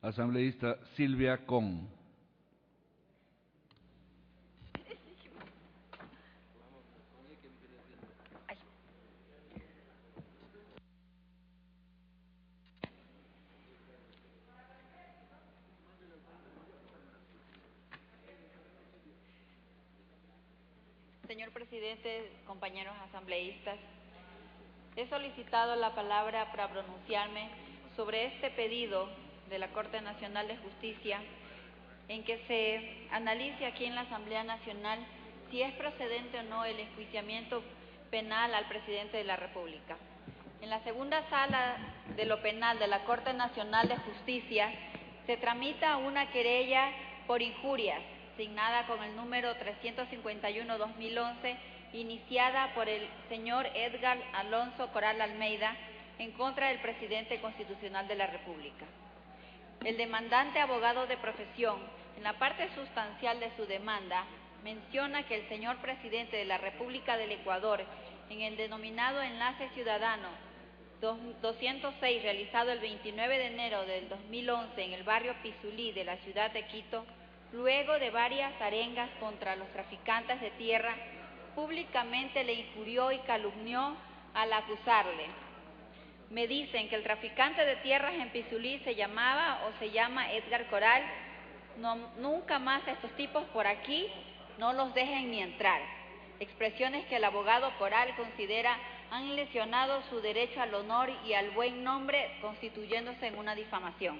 Asambleísta Silvia Con. Señor presidente, compañeros asambleístas, he solicitado la palabra para pronunciarme sobre este pedido de la Corte Nacional de Justicia en que se analice aquí en la Asamblea Nacional si es procedente o no el enjuiciamiento penal al presidente de la República. En la segunda sala de lo penal de la Corte Nacional de Justicia se tramita una querella por injurias, signada con el número 351-2011, iniciada por el señor Edgar Alonso Coral Almeida en contra del presidente constitucional de la República. El demandante, abogado de profesión, en la parte sustancial de su demanda, menciona que el señor presidente de la República del Ecuador, en el denominado Enlace Ciudadano 206, realizado el 29 de enero del 2011 en el barrio Pizulí de la ciudad de Quito, luego de varias arengas contra los traficantes de tierra, públicamente le injurió y calumnió al acusarle. Me dicen que el traficante de tierras en Pizulí se llamaba o se llama Edgar Coral. Nunca más estos tipos por aquí, no los dejen ni entrar. Expresiones que el abogado Coral considera han lesionado su derecho al honor y al buen nombre, constituyéndose en una difamación.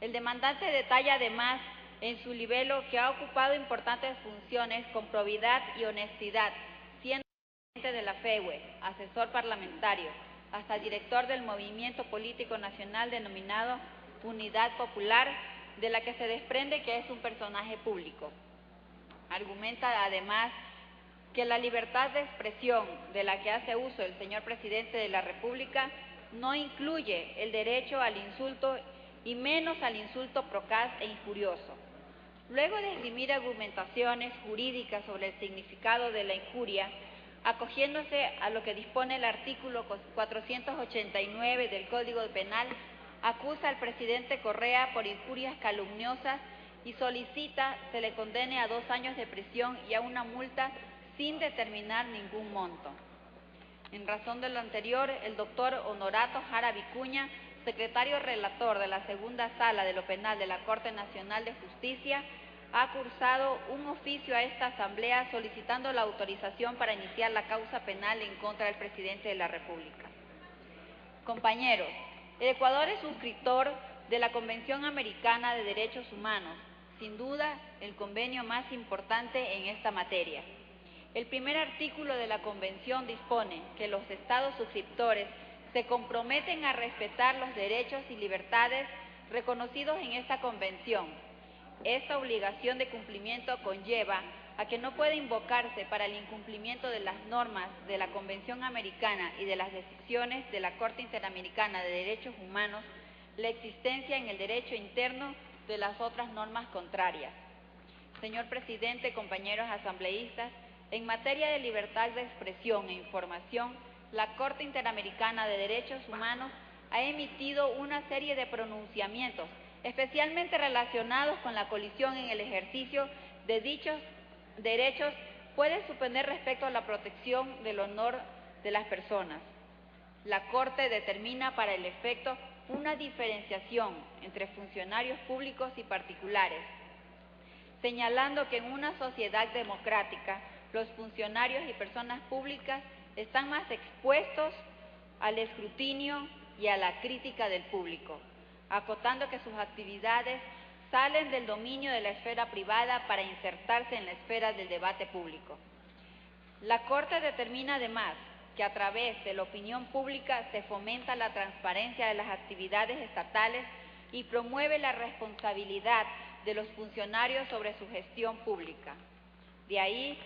El demandante detalla además en su libelo que ha ocupado importantes funciones con probidad y honestidad, siendo presidente de la FEUE, asesor parlamentario, hasta director del movimiento político nacional denominado Unidad Popular, de la que se desprende que es un personaje público. Argumenta además que la libertad de expresión de la que hace uso el señor presidente de la República no incluye el derecho al insulto y menos al insulto procaz e injurioso. Luego de esgrimir argumentaciones jurídicas sobre el significado de la injuria, acogiéndose a lo que dispone el artículo 489 del Código Penal, acusa al presidente Correa por injurias calumniosas y solicita se le condene a 2 años de prisión y a una multa sin determinar ningún monto. En razón de lo anterior, el doctor Honorato Jara Vicuña, secretario relator de la segunda sala de lo penal de la Corte Nacional de Justicia, ha cursado un oficio a esta asamblea solicitando la autorización para iniciar la causa penal en contra del presidente de la República. Compañeros, el Ecuador es suscriptor de la Convención Americana de Derechos Humanos, sin duda el convenio más importante en esta materia. El primer artículo de la Convención dispone que los Estados suscriptores se comprometen a respetar los derechos y libertades reconocidos en esta Convención. Esta obligación de cumplimiento conlleva a que no puede invocarse para el incumplimiento de las normas de la Convención Americana y de las decisiones de la Corte Interamericana de Derechos Humanos la existencia en el derecho interno de las otras normas contrarias. Señor presidente, compañeros asambleístas, en materia de libertad de expresión e información, la Corte Interamericana de Derechos Humanos ha emitido una serie de pronunciamientos, especialmente relacionados con la colisión en el ejercicio de dichos derechos, pueden suponer respecto a la protección del honor de las personas. La Corte determina para el efecto una diferenciación entre funcionarios públicos y particulares, señalando que en una sociedad democrática los funcionarios y personas públicas están más expuestos al escrutinio y a la crítica del público, acotando que sus actividades salen del dominio de la esfera privada para insertarse en la esfera del debate público. La Corte determina además que a través de la opinión pública se fomenta la transparencia de las actividades estatales y promueve la responsabilidad de los funcionarios sobre su gestión pública. De ahí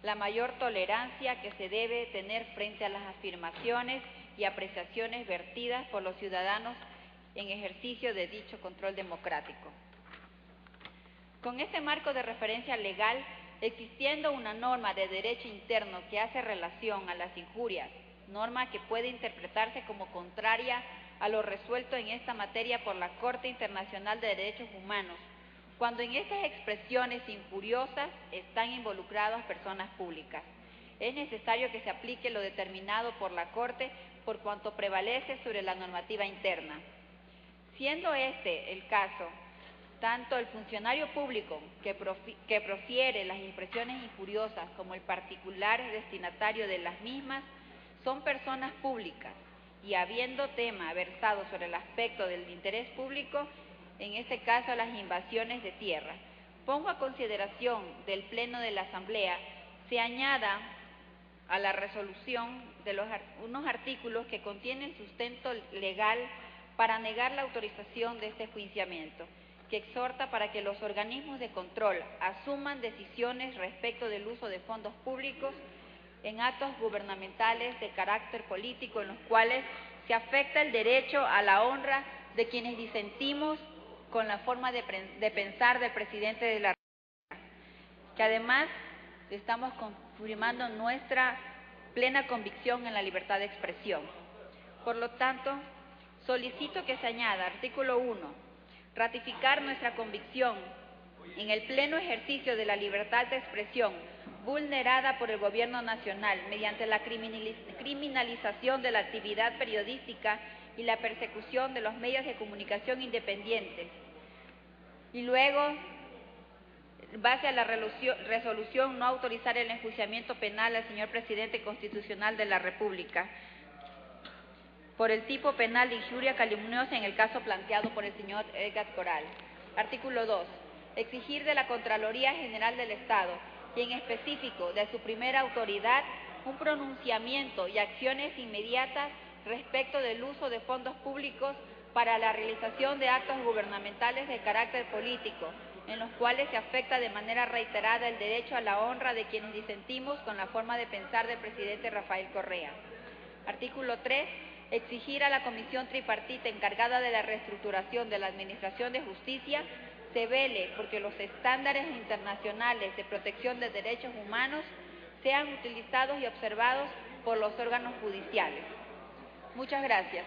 la mayor tolerancia que se debe tener frente a las afirmaciones y apreciaciones vertidas por los ciudadanos en ejercicio de dicho control democrático. Con este marco de referencia legal, existiendo una norma de derecho interno que hace relación a las injurias, norma que puede interpretarse como contraria a lo resuelto en esta materia por la Corte Internacional de Derechos Humanos, cuando en estas expresiones injuriosas están involucradas personas públicas. Es necesario que se aplique lo determinado por la Corte por cuanto prevalece sobre la normativa interna. Siendo este el caso, tanto el funcionario público que profiere las expresiones injuriosas como el particular destinatario de las mismas son personas públicas y habiendo tema versado sobre el aspecto del interés público, en este caso las invasiones de tierra, pongo a consideración del Pleno de la Asamblea se añada a la resolución de unos artículos que contienen sustento legal para negar la autorización de este enjuiciamiento, que exhorta para que los organismos de control asuman decisiones respecto del uso de fondos públicos en actos gubernamentales de carácter político en los cuales se afecta el derecho a la honra de quienes disentimos con la forma de pensar del presidente de la República, que además estamos confirmando nuestra plena convicción en la libertad de expresión. Por lo tanto, solicito que se añada, artículo 1, ratificar nuestra convicción en el pleno ejercicio de la libertad de expresión vulnerada por el Gobierno Nacional mediante la criminalización de la actividad periodística y la persecución de los medios de comunicación independientes. Y luego, en base a la resolución, no autorizar el enjuiciamiento penal al señor Presidente Constitucional de la República por el tipo penal de injuria calumniosa en el caso planteado por el señor Edgar Coral. Artículo 2. Exigir de la Contraloría General del Estado y en específico de su primera autoridad un pronunciamiento y acciones inmediatas respecto del uso de fondos públicos para la realización de actos gubernamentales de carácter político, en los cuales se afecta de manera reiterada el derecho a la honra de quienes disentimos con la forma de pensar del presidente Rafael Correa. Artículo 3. Exigir a la Comisión Tripartita encargada de la reestructuración de la Administración de Justicia se vele porque los estándares internacionales de protección de derechos humanos sean utilizados y observados por los órganos judiciales. Muchas gracias.